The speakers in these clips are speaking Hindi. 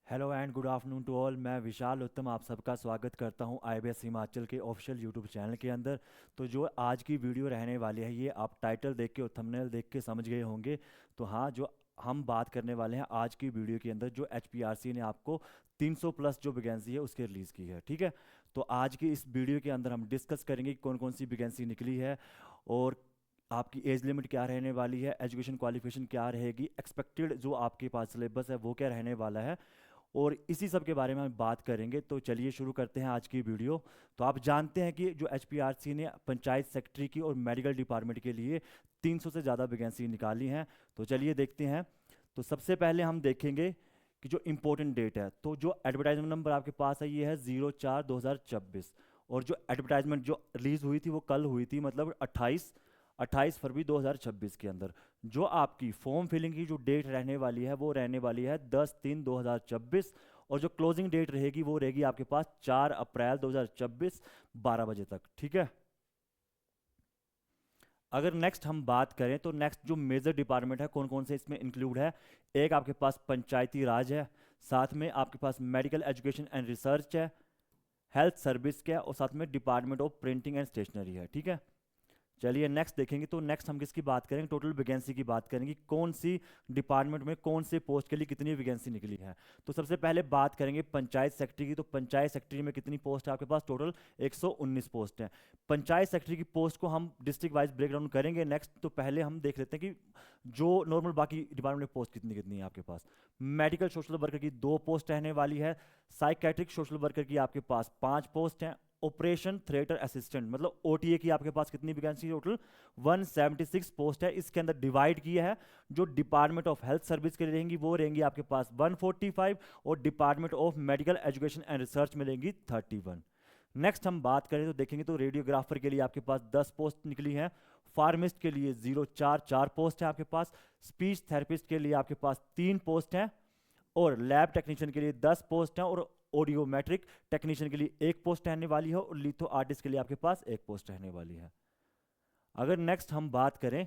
Hello and good afternoon to all. मैं विशाल उत्तम आप सबका स्वागत करता हूं आईबीएस हिमाचल के ऑफिशियल यूट्यूब चैनल के अंदर। तो जो आज की वीडियो रहने वाली है ये आप टाइटल देख के और थंबनेल देख के समझ गए होंगे। तो हाँ, जो हम बात करने वाले हैं आज की वीडियो के अंदर, जो एचपीआरसी ने आपको 300 प्लस जो वैकेंसी है उसके रिलीज़ की है, ठीक है। तो आज की इस वीडियो के अंदर हम डिस्कस करेंगे कि कौन कौन सी वैकेंसी निकली है, और आपकी एज लिमिट क्या रहने वाली है, एजुकेशन क्वालिफिकेशन क्या रहेगी, एक्सपेक्टेड जो आपके पास सिलेबस है वो क्या रहने वाला है, और इसी सब के बारे में हम बात करेंगे। तो चलिए शुरू करते हैं आज की वीडियो। तो आप जानते हैं कि जो एचपीआरसी ने पंचायत सेक्रेटरी की और मेडिकल डिपार्टमेंट के लिए 300 से ज़्यादा वैकेंसी निकाली हैं। तो चलिए देखते हैं। तो सबसे पहले हम देखेंगे कि जो इम्पोर्टेंट डेट है, तो जो एडवर्टाइजमेंट नंबर आपके पास है ये है 04/2024। और जो एडवर्टाइजमेंट जो रिलीज़ हुई थी वो कल हुई थी, मतलब 28 फरवरी 2026 के अंदर। जो आपकी फॉर्म फिलिंग की जो डेट रहने वाली है वो रहने वाली है 10/3/2026। और जो क्लोजिंग डेट रहेगी वो रहेगी आपके पास 4 अप्रैल 2026 12 बजे तक, ठीक है। अगर नेक्स्ट हम बात करें तो नेक्स्ट जो मेजर डिपार्टमेंट है कौन कौन से इसमें इंक्लूड है, एक आपके पास पंचायती राज है, साथ में आपके पास मेडिकल एजुकेशन एंड रिसर्च है, हेल्थ सर्विस का है, और साथ में department of printing and stationery है, ठीक है। चलिए नेक्स्ट देखेंगे। तो नेक्स्ट हम किसकी बात करेंगे, टोटल वैकेंसी की बात करेंगे, कौन सी डिपार्टमेंट में कौन से पोस्ट के लिए कितनी वैकेंसी निकली है। तो सबसे पहले बात करेंगे पंचायत सेक्रेटरी की। तो पंचायत सेक्रेटरी में कितनी पोस्ट है आपके पास, टोटल 119 पोस्ट हैं। पंचायत सेक्रेटरी की पोस्ट को हम डिस्ट्रिक्ट वाइज ब्रेक डाउन करेंगे नेक्स्ट। तो पहले हम देख लेते हैं कि जो नॉर्मल बाकी डिपार्टमेंट में पोस्ट कितनी कितनी है आपके पास। मेडिकल सोशल वर्कर की 2 पोस्ट रहने वाली है। साइकेट्रिक सोशल वर्कर की आपके पास 5 पोस्ट हैं। ऑपरेशन थिएटर असिस्टेंट मतलब ओटीए की आपके पास कितनी वैकेंसी, टोटल 176 पोस्ट है। इसके अंदर डिवाइड किया है, जो डिपार्टमेंट ऑफ हेल्थ सर्विस के लिए रहेंगी वो रहेंगी आपके पास 145, और department of medical education and research में रहेंगी 31। नेक्स्ट हम बात करें तो देखेंगे तो रेडियोग्राफर के लिए आपके पास 10 पोस्ट निकली हैं। फार्मिस्ट के लिए 044 पोस्ट है आपके पास। स्पीच थेरेपिस्ट के लिए आपके पास 3 पोस्ट हैं। और लैब टेक्नीशियन के लिए 10 पोस्ट हैं। और ऑडियोमेट्रिक टेक्नीशियन के लिए 1 पोस्ट रहने वाली है। और लिथो आर्टिस्ट के लिए आपके पास 1 पोस्ट रहने वाली है। अगर नेक्स्ट हम बात करें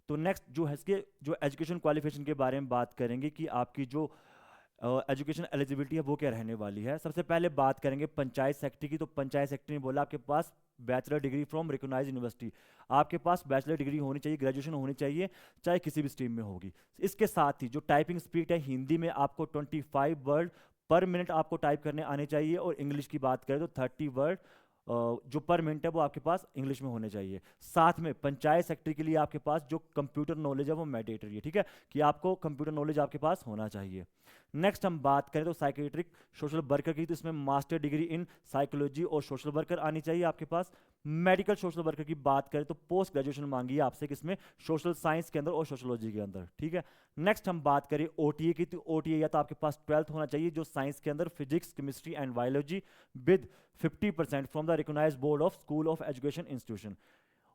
तो नेक्स्ट जो है इसके जो एजुकेशन क्वालिफिकेशन के बारे में बात करेंगे कि आपकी जो एजुकेशन एलिजिबिलिटी है वो क्या रहने वाली है। सबसे पहले बात करेंगे पंचायत सेक्रेटरी की। तो पंचायत सेक्रेटरी ने बोला आपके पास bachelor degree from recognise university, आपके पास बैचलर डिग्री होनी चाहिए, ग्रेजुएशन होनी चाहिए, चाहे किसी भी स्ट्रीम में होगी। इसके साथ ही जो टाइपिंग स्पीड है, हिंदी में आपको 25 वर्ड पर मिनट आपको टाइप करने आने चाहिए। और इंग्लिश की बात करें तो 30 वर्ड जो पर मिनट है वो आपके पास इंग्लिश में होने चाहिए। साथ में पंचायत सेक्रेटरी के लिए आपके पास जो कंप्यूटर नॉलेज है वो मैंडेटरी है, ठीक है, कि आपको कंप्यूटर नॉलेज आपके पास होना चाहिए। नेक्स्ट हम बात करें तो साइकेट्रिक सोशल वर्कर की। तो इसमें मास्टर डिग्री इन साइकोलॉजी और सोशल वर्कर आनी चाहिए आपके पास। मेडिकल सोशल वर्कर की बात करें तो पोस्ट ग्रेजुएशन मांगी है आपसे, किसमें, सोशल साइंस के अंदर और सोशोलॉजी के अंदर, ठीक है। नेक्स्ट हम बात करें ओटीए की। तो ओटीए या तो आपके पास 12th होना चाहिए जो साइंस के अंदर physics chemistry and biology with 50% from the recognised board of school of education institution.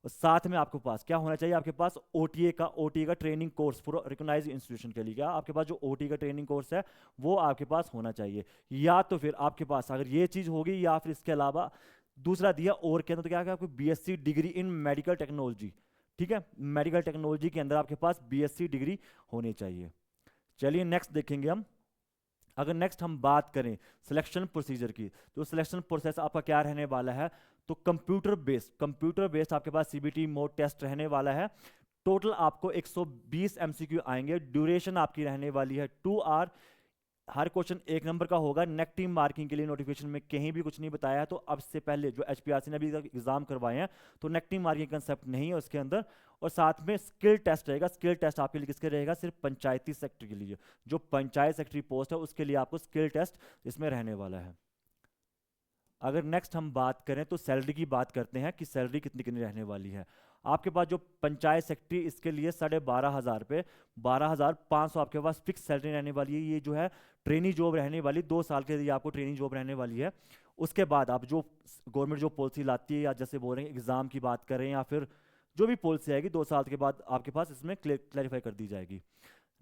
और साथ में आपके पास क्या होना चाहिए, आपके पास ओटीए का training course for recognised institution के लिए, क्या आपके पास जो ओटीए का ट्रेनिंग कोर्स है वो आपके पास होना चाहिए। या तो फिर आपके पास अगर ये चीज़ होगी, या फिर इसके अलावा दूसरा दिया और के अंदर, तो क्या है आपको BSc degree in medical technology, ठीक है, मेडिकल टेक्नोलॉजी के अंदर आपके पास बीएससी डिग्री होनी चाहिए। चलिए नेक्स्ट देखेंगे हम। अगर नेक्स्ट हम बात करें सिलेक्शन प्रोसीजर की, तो सिलेक्शन प्रोसेस आपका क्या रहने वाला है। तो कंप्यूटर बेस्ड आपके पास सीबीटी मोड टेस्ट रहने वाला है। टोटल आपको 120 एमसीक्यू आएंगे। ड्यूरेशन आपकी रहने वाली है 2 आवर। हर क्वेश्चन 1 नंबर का होगा। नेगेटिव मार्किंग के लिए नोटिफिकेशन में कहीं भी कुछ नहीं बताया है। तो अब से पहले जो एचपीआरसी ने अभी तक एग्जाम करवाए हैं तो नेगेटिव मार्किंग कंसेप्ट नहीं है उसके अंदर। और साथ में स्किल टेस्ट रहेगा। स्किल टेस्ट आपके लिए किसके रहेगा, सिर्फ पंचायती सेक्टर के लिए। जो पंचायत सेक्रेटरी पोस्ट है उसके लिए आपको स्किल टेस्ट इसमें रहने वाला है। अगर नेक्स्ट हम बात करें तो सैलरी की बात करते हैं कि सैलरी कितनी कितनी रहने वाली है। आपके पास जो पंचायत सेक्रेटरी इसके लिए 12,500 रुपये, 12,500 आपके पास फिक्स सैलरी रहने वाली है। ये जो है ट्रेनिंग जॉब रहने वाली, 2 साल के लिए आपको ट्रेनिंग जॉब रहने वाली है। उसके बाद आप जो गवर्नमेंट जो पॉलिसी लाती है, या जैसे बोल रहे हैं एग्जाम की बात करें, या फिर जो भी पॉलिसी आएगी 2 साल के बाद आपके पास इसमें क्लैरिफाई कर दी जाएगी।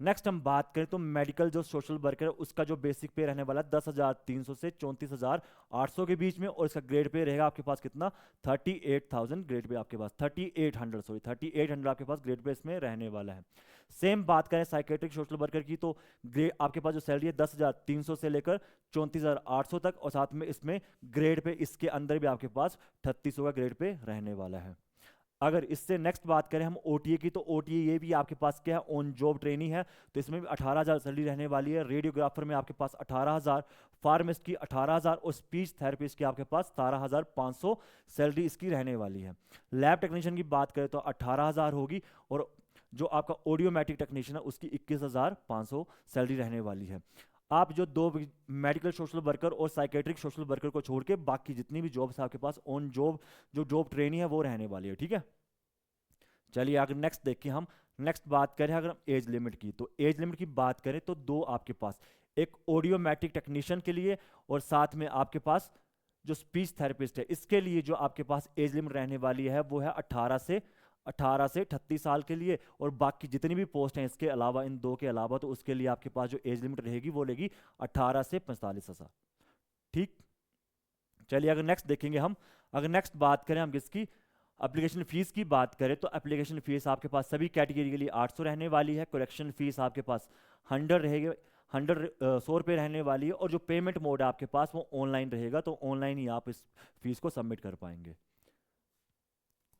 नेक्स्ट हम बात करें तो मेडिकल जो सोशल वर्कर है उसका जो बेसिक पे रहने वाला है 10,300 से 34,800 के बीच में। और इसका ग्रेड पे रहेगा आपके पास कितना, 38,000 ग्रेड पे आपके पास 3800 आपके पास ग्रेड पे इसमें रहने वाला है। सेम बात करें साइकेट्रिक सोशल वर्कर की तो ग्रेड आपके पास जो सैलरी है 10,300 से लेकर 34,800 तक, और साथ में इसमें ग्रेड पे इसके अंदर भी आपके पास 3800 का ग्रेड पे रहने वाला है। अगर इससे नेक्स्ट बात करें हम ओटीए की, तो ओटीए ये भी आपके पास क्या है, ऑन जॉब ट्रेनिंग है, तो इसमें भी 18,000 सैलरी रहने वाली है। रेडियोग्राफर में आपके पास 18,000, फार्मिस्ट की 18,000 और स्पीच थेरेपिस्ट की आपके पास 17,500 सैलरी इसकी रहने वाली है। लैब टेक्नीशियन की बात करें तो 18,000 होगी, और जो आपका ऑडियोमेट्रिक टेक्नीशियन है उसकी 21,500 सैलरी रहने वाली है। आप जो दो मेडिकल सोशल वर्कर और साइकेट्रिक सोशल वर्कर को छोड़ के बाकी जितनी भी जॉब्स आपके पास ऑन जॉब जो जॉब ट्रेनिंग है वो रहने वाली है, ठीक है। चलिए अगर नेक्स्ट देखिए हम, नेक्स्ट बात करें अगर हम एज लिमिट की, तो एज लिमिट की बात करें तो दो आपके पास, एक ऑडियोमेट्रिक टेक्नीशियन के लिए और साथ में आपके पास जो स्पीच थेरेपिस्ट है इसके लिए जो आपके पास एज लिमिट रहने वाली है वो है 18 से 38 साल के लिए, और बाकी जितनी भी पोस्ट हैं इसके अलावा, इन दो के अलावा, तो उसके लिए आपके पास जो एज लिमिट रहेगी वो रहेगी 18 से 45 साल, ठीक। चलिए अगर नेक्स्ट देखेंगे हम, अगर नेक्स्ट बात करें हम किसकी, एप्लीकेशन फीस की बात करें तो एप्लीकेशन फीस आपके पास सभी कैटेगरी के लिए 800 रहने वाली है। करेक्शन फीस आपके पास 100 रहेगी, 100 रुपये रहने वाली है, और जो पेमेंट मोड है आपके पास वो ऑनलाइन रहेगा, तो ऑनलाइन ही आप इस फीस को सबमिट कर पाएंगे।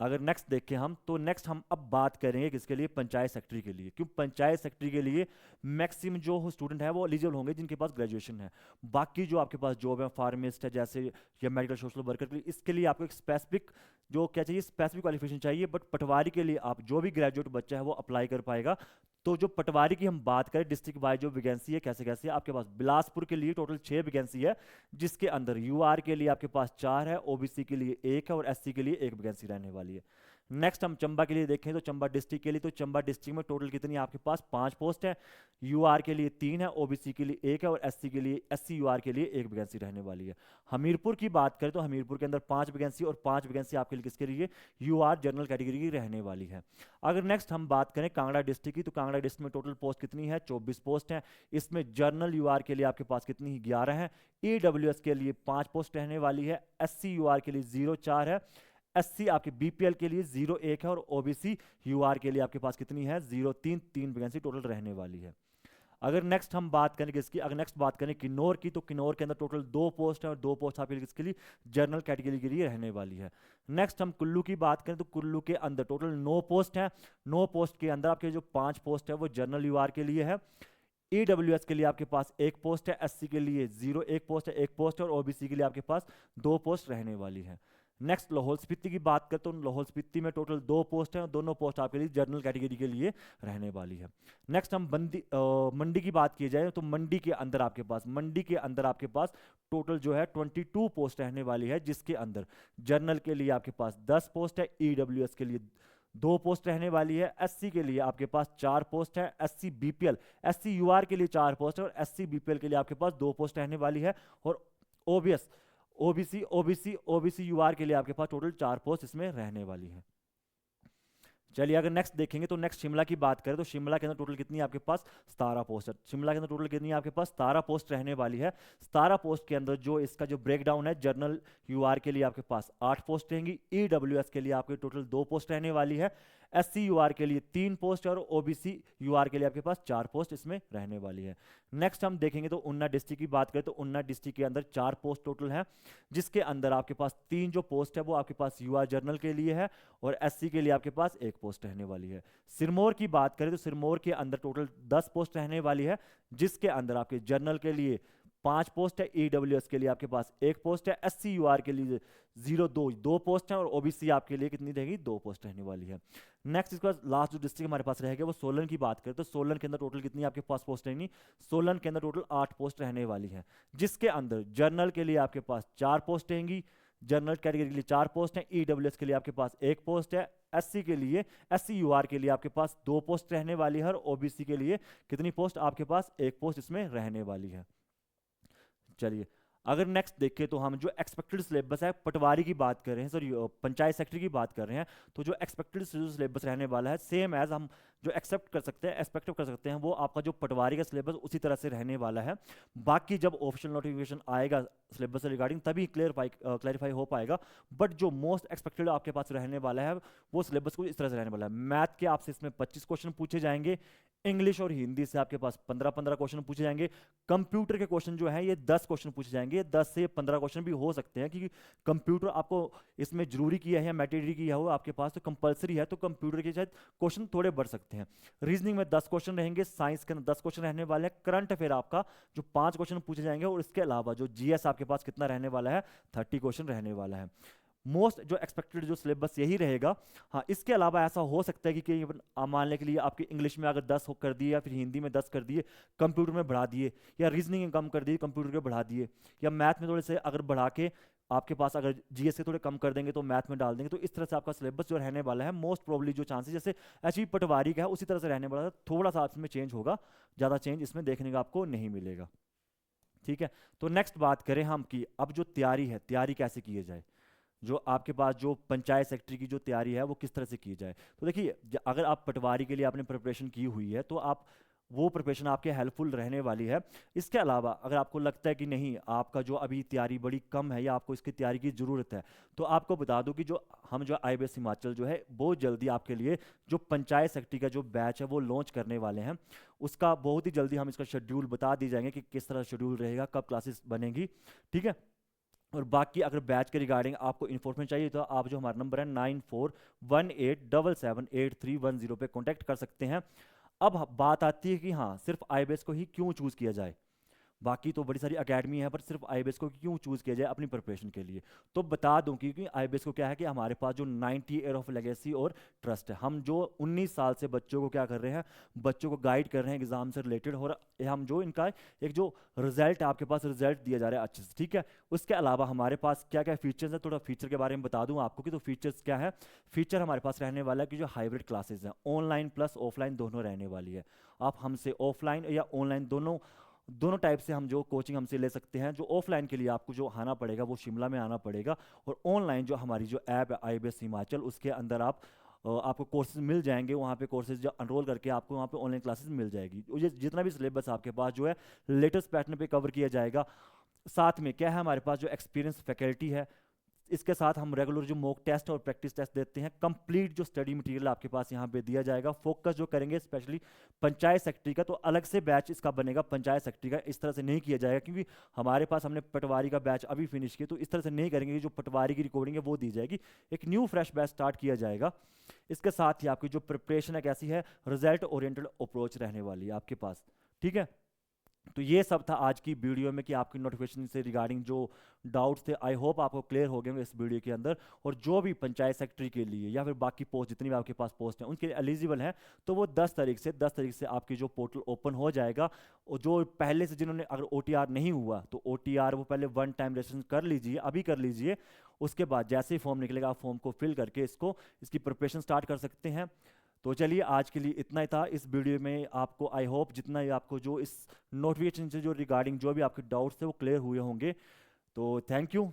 अगर नेक्स्ट देखें हम, तो नेक्स्ट हम अब बात करेंगे किसके लिए, पंचायत सेक्रेटरी के लिए। क्यों पंचायत सेक्रेटरी के लिए मैक्सिमम जो स्टूडेंट है वो एलिजिबल होंगे जिनके पास ग्रेजुएशन है। बाकी जो आपके पास जॉब है फार्मासिस्ट है जैसे, या मेडिकल सोशल वर्कर के लिए, इसके लिए आपको एक स्पेसिफिक जो क्या चाहिए, स्पेसिफिक क्वालिफिकेशन चाहिए। बट पटवारी के लिए आप जो भी ग्रेजुएट बच्चा है वो अप्लाई कर पाएगा। तो जो पटवारी की हम बात करें डिस्ट्रिक्ट वाइज जो वैकेंसी है कैसे कैसे, आपके पास बिलासपुर के लिए टोटल 6 वैकेंसी है, जिसके अंदर यूआर के लिए आपके पास 4 है, ओबीसी के लिए 1 है, और एससी के लिए 1 वैकेंसी रहने वाली है। नेक्स्ट हम चंबा के लिए देखें तो चंबा डिस्ट्रिक्ट के लिए, तो चंबा डिस्ट्रिक्ट में टोटल कितनी आपके पास 5 पोस्ट है, यूआर के लिए 3 है, ओबीसी के लिए 1 है, और एससी के लिए, एससी यूआर के लिए 1 वैकेंसी रहने वाली है। हमीरपुर की बात करें तो हमीरपुर के अंदर 5 वैकेंसी, और 5 वैकेंसी आपके लिए किसके लिए, यूआर जनरल कैटेगरी की रहने वाली है। अगर नेक्स्ट हम बात करें कांगड़ा डिस्ट्रिक्ट की, तो कांगड़ा डिस्ट्रिक्ट में टोटल पोस्ट कितनी है, 24 पोस्ट है। इसमें जर्नल यूआर के लिए आपके पास कितनी, 11 है। ईडब्ल्यूएस के लिए 5 पोस्ट रहने वाली है, एससी यूआर के लिए 0-4 है, एससी आपके बीपीएल के लिए 0-1 है, और ओबीसी यूआर के लिए आपके पास कितनी है, 0-3, 3 वैकेंसी टोटल रहने वाली है। अगर नेक्स्ट हम बात करें किसकी, अगर नेक्स्ट बात करें किन्नौर की, तो किन्नौर के अंदर टोटल 2 पोस्ट है, और 2 पोस्ट आपके लिए किसके लिए, जनरल कैटेगरी के लिए रहने वाली है। नेक्स्ट हम कुल्लू की बात करें तो कुल्लू के अंदर टोटल 9 पोस्ट है। 9 पोस्ट के अंदर आपके जो 5 पोस्ट है वो जनरल यूआर के लिए है। ईडब्ल्यूएस के लिए आपके पास 1 पोस्ट है, एससी के लिए 1 पोस्ट है, 1 पोस्ट है, और ओबीसी के लिए आपके पास 2 पोस्ट रहने वाली है। नेक्स्ट लाहौल स्पीति की बात करते हैं तो लाहौल स्पीति में टोटल 2 पोस्ट हैं, और दोनों पोस्ट आपके लिए जनरल कैटेगरी के लिए रहने वाली है। नेक्स्ट हम मंडी की बात की जाए तो मंडी के अंदर आपके पास टोटल जो है 22 पोस्ट रहने वाली है, जिसके अंदर जनरल के लिए आपके पास 10 पोस्ट है, ईडब्ल्यूएस के लिए 2 पोस्ट रहने वाली है, एससी के लिए आपके पास 4 पोस्ट है, एससी यूआर के लिए 4 पोस्ट है, और एससी बीपीएल के लिए आपके पास 2 पोस्ट रहने वाली है, और ओबीसी यूआर के लिए आपके पास टोटल 4 पोस्ट इसमें रहने वाली है। चलिए अगर नेक्स्ट देखेंगे तो नेक्स्ट शिमला की बात करें तो शिमला के अंदर टोटल कितनी आपके पास 17 पोस्ट है। शिमला के अंदर टोटल कितनी आपके पास 17 पोस्ट रहने वाली है। 17 पोस्ट के अंदर जो इसका जो ब्रेकडाउन है, जनरल यूआर के लिए आपके पास 8 पोस्ट रहेंगी, ईडब्ल्यूएस के लिए आपके टोटल 2 पोस्ट रहने वाली है, एससी यूआर के लिए 3 पोस्ट, और ओबीसी यूआर के लिए आपके पास 4 पोस्ट इसमें रहने वाली है। नेक्स्ट हम देखेंगे तो उन्ना डिस्ट्रिक्ट की बात करें तो उन्ना डिस्ट्रिक्ट के अंदर 4 पोस्ट टोटल है, जिसके अंदर आपके पास 3 जो पोस्ट है वो आपके पास यूआर जनरल के लिए है, और एससी के लिए आपके पास 1 पोस्ट रहने वाली है। सिरमौर की बात करें तो सिरमौर के अंदर टोटल 10 पोस्ट रहने वाली है, जिसके अंदर आपके जनरल के लिए 5 पोस्ट है, ईडब्ल्यूएस के लिए आपके पास 1 पोस्ट है, एससी यूआर के लिए 2 पोस्ट है, और ओबीसी आपके लिए कितनी रहेगी 2 पोस्ट रहने वाली है। नेक्स्ट इसके बाद लास्ट जो डिस्ट्रिक्ट हमारे पास रहेगा वो सोलन की बात करें तो सोलन के अंदर टोटल कितनी आपके पास पोस्ट रहेंगी, सोलन के अंदर टोटल 8 पोस्ट रहने वाली है, जिसके अंदर जनरल के लिए आपके पास 4 पोस्ट रहेंगी, जनरल कैटेगरी के लिए 4 पोस्ट हैं, ईडब्ल्यूएस के लिए आपके पास 1 पोस्ट है, एससी के लिए, एससी यूआर के लिए आपके पास 2 पोस्ट रहने वाली है, और ओबीसी के लिए कितनी पोस्ट आपके पास 1 पोस्ट इसमें रहने वाली है। चलिए अगर नेक्स्ट देखें तो हम जो एक्सपेक्टेड सिलेबस है पटवारी की बात कर रहे हैं, सॉरी पंचायत सेक्रेटरी की बात कर रहे हैं, तो जो एक्सपेक्टेड सिलेबस रहने वाला है सेम एज हम जो एक्सेप्ट कर सकते हैं, एक्सपेक्ट कर सकते हैं, वो आपका जो पटवारी का सिलेबस उसी तरह से रहने वाला है। बाकी जब ऑफिशियल नोटिफिकेशन आएगा सिलेबस से रिगार्डिंग तभी क्लैरिफाई हो पाएगा। बट जो मोस्ट एक्सपेक्टेड आपके पास रहने वाला है वो सिलेबस कुछ इस तरह से रहने वाला है। मैथ के आपसे इसमें 25 क्वेश्चन पूछे जाएंगे, इंग्लिश और हिंदी से आपके पास 15-15 क्वेश्चन पूछे जाएंगे। कंप्यूटर के क्वेश्चन जो है ये 10 क्वेश्चन पूछे जाएंगे, 10 से 15 क्वेश्चन भी हो सकते हैं, क्योंकि कंप्यूटर आपको इसमें जरूरी किया है या मैटेरियल किया हो आपके पास तो कंपलसरी है, तो कंप्यूटर के शायद क्वेश्चन थोड़े बढ़ सकते हैं। रीजनिंग में 10 क्वेश्चन रहेंगे, साइंस के 10 क्वेश्चन रहने वाले हैं, करंट अफेयर आपका जो 5 क्वेश्चन पूछे जाएंगे, और इसके अलावा जो जीएस आपके पास कितना रहने वाला है, 30 क्वेश्चन रहने वाला है। मोस्ट जो एक्सपेक्टेड जो सिलेबस यही रहेगा। हाँ, इसके अलावा ऐसा हो सकता है कि मानने के लिए आपके इंग्लिश में अगर 10 कर दिए या फिर हिंदी में 10 कर दिए, कंप्यूटर में बढ़ा दिए, या रीजनिंग में कम कर दिए, कंप्यूटर के बढ़ा दिए, या मैथ में थोड़े से अगर बढ़ा के आपके पास अगर जीएस के थोड़े कम कर देंगे तो मैथ में डाल देंगे, तो इस तरह से आपका सिलेबस जो रहने वाला है मोस्ट प्रोबेबली जो चांसेस जैसे एचवी पटवारी का है उसी तरह से रहने वाला है। थोड़ा सा इसमें चेंज होगा, ज़्यादा चेंज इसमें देखने का आपको नहीं मिलेगा। ठीक है, तो नेक्स्ट बात करें हम कि अब जो तैयारी है, तैयारी कैसे की जाए, जो आपके पास जो पंचायत सेक्रेटरी की जो तैयारी है वो किस तरह से की जाए। तो देखिए, अगर आप पटवारी के लिए आपने प्रिपरेशन की हुई है तो आप वो प्रिपरेशन आपके हेल्पफुल रहने वाली है। इसके अलावा अगर आपको लगता है कि नहीं, आपका जो अभी तैयारी बड़ी कम है या आपको इसकी तैयारी की ज़रूरत है, तो आपको बता दूं कि जो हम जो IBS हिमाचल जो है बहुत जल्दी आपके लिए जो पंचायत सेक्रेटरी का जो बैच है वो लॉन्च करने वाले हैं। उसका बहुत ही जल्दी हम इसका शेड्यूल बता दी जाएंगे कि किस तरह शेड्यूल रहेगा, कब क्लासेस बनेंगी। ठीक है, और बाकी अगर बैच के रिगार्डिंग आपको इन्फॉर्मेशन चाहिए तो आप जो हमारा नंबर है 9418778310 पे कांटेक्ट कर सकते हैं। अब बात आती है कि हाँ, सिर्फ IBS को ही क्यों चूज़ किया जाए, बाकी तो बड़ी सारी अकेडमी है पर सिर्फ IBS को क्यों चूज़ किया जाए अपनी प्रिपरेशन के लिए। तो बता दूं क्योंकि IBS को क्या है कि हमारे पास जो 90 ईयर ऑफ लेगेसी और ट्रस्ट है, हम जो 19 साल से बच्चों को क्या कर रहे हैं, बच्चों को गाइड कर रहे हैं एग्जाम से रिलेटेड, और हम जो इनका एक जो रिजल्ट आपके पास रिजल्ट दिया जा रहा है अच्छे से। ठीक है, उसके अलावा हमारे पास क्या क्या फीचर्स है, थोड़ा फीचर के बारे में बता दूं आपको कि तो फीचर्स क्या है। फीचर हमारे पास रहने वाला है कि जो हाइब्रिड क्लासेस हैं, ऑनलाइन प्लस ऑफलाइन दोनों रहने वाली है। आप हमसे ऑफलाइन या ऑनलाइन दोनों दोनों टाइप से हम जो कोचिंग हमसे ले सकते हैं। जो ऑफलाइन के लिए आपको जो आना पड़ेगा वो शिमला में आना पड़ेगा, और ऑनलाइन जो हमारी जो ऐप है IBS हिमाचल, उसके अंदर आपको कोर्सेज मिल जाएंगे। वहाँ पे कोर्सेज जो अनरोल करके आपको वहाँ पे ऑनलाइन क्लासेस मिल जाएगी। ये जितना भी सिलेबस आपके पास जो है लेटेस्ट पैटर्न पे कवर किया जाएगा। साथ में क्या है, हमारे पास जो एक्सपीरियंस फैकल्टी है, इसके साथ हम रेगुलर जो मॉक टेस्ट और प्रैक्टिस टेस्ट देते हैं। कंप्लीट जो स्टडी मटेरियल आपके पास यहाँ पे दिया जाएगा। फोकस जो करेंगे स्पेशली पंचायत सेक्रेटरी का, तो अलग से बैच इसका बनेगा पंचायत सेक्रेटरी का, इस तरह से नहीं किया जाएगा क्योंकि हमारे पास हमने पटवारी का बैच अभी फिनिश किया, तो इस तरह से नहीं करेंगे। जो पटवारी की रिकॉर्डिंग है वो दी जाएगी, एक न्यू फ्रेश बैच स्टार्ट किया जाएगा। इसके साथ ही आपकी जो प्रिपरेशन है कैसी है, रिजल्ट ओरिएंटेड अप्रोच रहने वाली है आपके पास। ठीक है, तो ये सब था आज की वीडियो में कि आपकी नोटिफिकेशन से रिगार्डिंग जो डाउट्स थे, आई होप आपको क्लियर हो गए होंगे इस वीडियो के अंदर। और जो भी पंचायत सेक्रेटरी के लिए या फिर बाकी पोस्ट जितनी भी आपके पास पोस्ट हैं उनके लिए एलिजिबल हैं, तो वो 10 तारीख से आपकी जो पोर्टल ओपन हो जाएगा। और जो पहले से जिन्होंने अगर OTR नहीं हुआ तो OTR वो पहले 1 टाइम रजिस्ट्रेशन कर लीजिए, अभी कर लीजिए। उसके बाद जैसे ही फॉर्म निकलेगा आप फॉर्म को फिल करके इसकी प्रिपरेशन स्टार्ट कर सकते हैं। तो चलिए, आज के लिए इतना ही था इस वीडियो में। आपको आई होप जितना ही आपको जो इस नोटिफिकेशन से जो रिगार्डिंग जो भी आपके डाउट्स थे वो क्लियर हुए होंगे। तो थैंक यू।